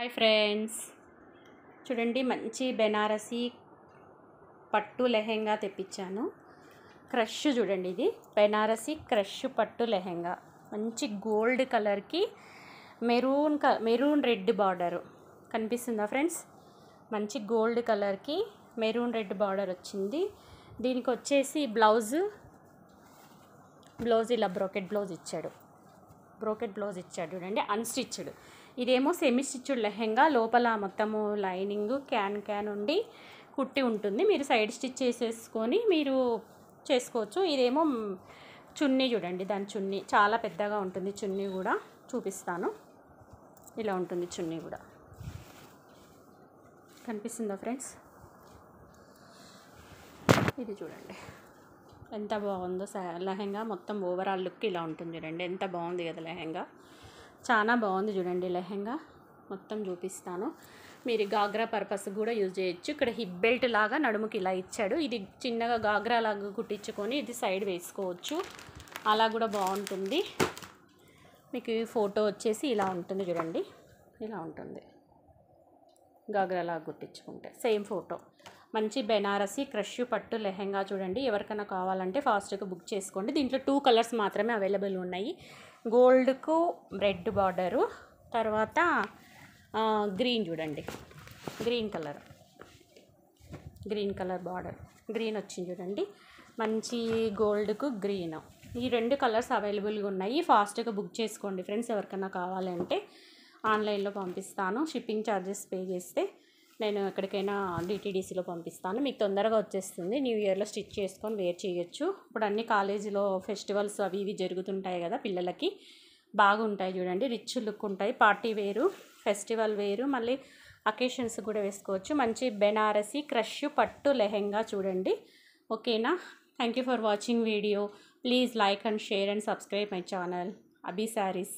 Hi friends, చూడండి మంచి బెనారసీ పట్టు లెహెంగా తెప్పించాను. క్రష్ చూడండి, ఇది బెనారసీ క్రష్ పట్టు లెహెంగా. మంచి గోల్డ్ కలర్కి మెరూన్ రెడ్ బార్డరు కనిపిస్తుందా ఫ్రెండ్స్? మంచి గోల్డ్ కలర్కి మెరూన్ రెడ్ బార్డర్ వచ్చింది. దీనికి వచ్చేసి బ్లౌజ్ ఇలా బ్రోకెట్ బ్లౌజ్ ఇచ్చాడు చూడండి, అన్స్టిచ్డ్. ఇదేమో సెమీ స్టిచ్డ్ లెహెంగా, లోపల మొత్తము లైనింగ్ క్యాన్ ఉండి కుట్టి ఉంటుంది. మీరు సైడ్ స్టిచ్ చేసేసుకొని మీరు చేసుకోవచ్చు. ఇదేమో చున్నీ చూడండి, దాని చున్నీ చాలా పెద్దగా ఉంటుంది. చున్నీ కూడా చూపిస్తాను, ఇలా ఉంటుంది చున్నీ కూడా. కనిపిస్తుందా ఫ్రెండ్స్? ఇది చూడండి ఎంత బాగుందో లెహెంగా. మొత్తం ఓవరాల్ లుక్ ఇలా ఉంటుంది చూడండి, ఎంత బాగుంది కదా లెహెంగా. చాలా బాగుంది చూడండి లెహెంగా. మొత్తం చూపిస్తాను. మీరు గాగ్రా పర్పస్ కూడా యూజ్ చేయొచ్చు. ఇక్కడ హిప్ బెల్ట్ లాగా నడుముకి ఇలా ఇచ్చాడు. ఇది చిన్నగా గాగ్రా లాగా కుట్టించుకొని ఇది సైడ్ వేసుకోవచ్చు, అలా కూడా బాగుంటుంది. మీకు ఈ ఫోటో వచ్చేసి ఇలా ఉంటుంది చూడండి, ఇలా ఉంటుంది గాగ్రా లాగా కుట్టించుకుంటే. Same photo. మంచి బెనారసీ క్రష్ పట్టు లెహెంగా చూడండి. ఎవరికైనా కావాలంటే ఫాస్ట్గా బుక్ చేసుకోండి. దీంట్లో 2 కలర్స్ మాత్రమే అవైలబుల్ ఉన్నాయి. గోల్డ్కు రెడ్ బార్డరు, తర్వాత గ్రీన్ చూడండి, గ్రీన్ కలర్ బార్డర్, గ్రీన్ వచ్చింది చూడండి. మంచి గోల్డ్కు గ్రీన్, ఈ 2 కలర్స్ అవైలబుల్గా ఉన్నాయి. ఫాస్ట్గా బుక్ చేసుకోండి ఫ్రెండ్స్. ఎవరికైనా కావాలంటే ఆన్లైన్లో పంపిస్తాను. షిప్పింగ్ ఛార్జెస్ పే చేస్తే నేను ఎక్కడికైనా డిటీడీసీలో పంపిస్తాను. మీకు తొందరగా వచ్చేస్తుంది. న్యూ ఇయర్లో స్టిచ్ చేసుకొని వేర్ చేయొచ్చు. ఇప్పుడు అన్ని కాలేజీలో ఫెస్టివల్స్ అవి ఇవి జరుగుతుంటాయి కదా, పిల్లలకి బాగుంటాయి చూడండి. రిచ్ లుక్ ఉంటాయి. పార్టీ వేరు, ఫెస్టివల్ వేరు, మళ్ళీ అకేషన్స్ కూడా వేసుకోవచ్చు. మంచి బెనారసీ క్రష్ పట్టు లెహెంగా చూడండి. ఓకేనా? Thank you for watching video. Please like and share and subscribe my channel Abhi saris.